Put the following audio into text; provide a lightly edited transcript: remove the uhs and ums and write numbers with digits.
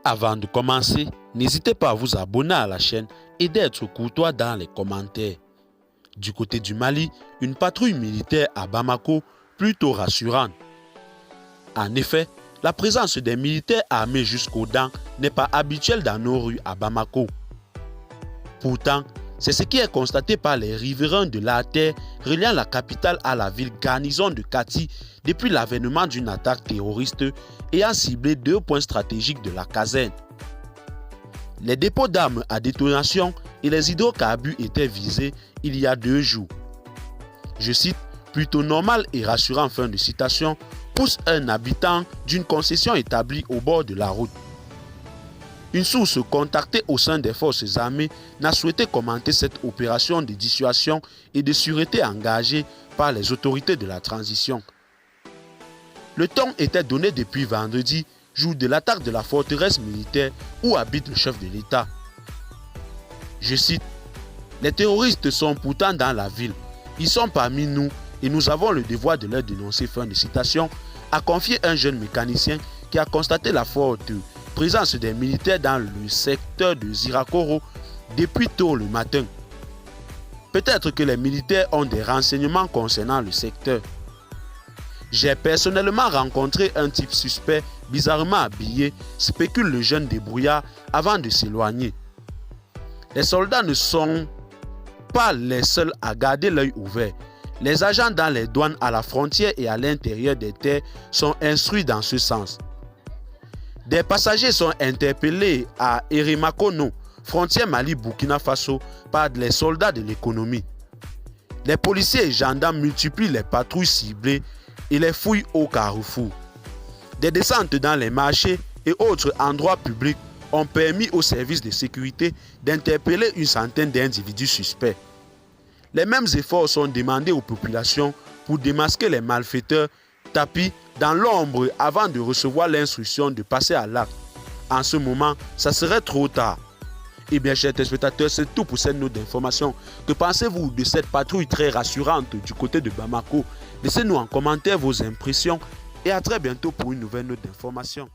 Avant de commencer, n'hésitez pas à vous abonner à la chaîne et d'être courtois dans les commentaires. Du côté du Mali, une patrouille militaire à Bamako plutôt rassurante. En effet, la présence des militaires armés jusqu'aux dents n'est pas habituelle dans nos rues à Bamako. Pourtant, c'est ce qui est constaté par les riverains de la terre reliant la capitale à la ville garnison de Kati depuis l'avènement d'une attaque terroriste ayant ciblé 2 points stratégiques de la caserne. Les dépôts d'armes à détonation et les hydrocarbures étaient visés il y a 2 jours. Je cite, plutôt normal et rassurant, fin de citation, pousse un habitant d'une concession établie au bord de la route. Une source contactée au sein des forces armées n'a souhaité commenter cette opération de dissuasion et de sûreté engagée par les autorités de la transition. Le ton était donné depuis vendredi, jour de l'attaque de la forteresse militaire où habite le chef de l'État. Je cite, « Les terroristes sont pourtant dans la ville. Ils sont parmi nous et nous avons le devoir de leur dénoncer, fin de citation, a confié un jeune mécanicien qui a constaté la forte présence des militaires dans le secteur de Zirakoro depuis tôt le matin. Peut-être que les militaires ont des renseignements concernant le secteur. J'ai personnellement rencontré un type suspect bizarrement habillé, spécule le jeune débrouillard avant de s'éloigner. Les soldats ne sont pas les seuls à garder l'œil ouvert. Les agents dans les douanes à la frontière et à l'intérieur des terres sont instruits dans ce sens. Des passagers sont interpellés à Eremakono, frontière Mali-Burkina Faso, par les soldats de l'économie. Les policiers et gendarmes multiplient les patrouilles ciblées et les fouilles au carrefour. Des descentes dans les marchés et autres endroits publics ont permis aux services de sécurité d'interpeller une centaine d'individus suspects. Les mêmes efforts sont demandés aux populations pour démasquer les malfaiteurs tapis dans l'ombre avant de recevoir l'instruction de passer à l'acte. En ce moment, ça serait trop tard. Eh bien, chers téléspectateurs, c'est tout pour cette note d'information. Que pensez-vous de cette patrouille très rassurante du côté de Bamako? Laissez-nous en commentaire vos impressions et à très bientôt pour une nouvelle note d'information.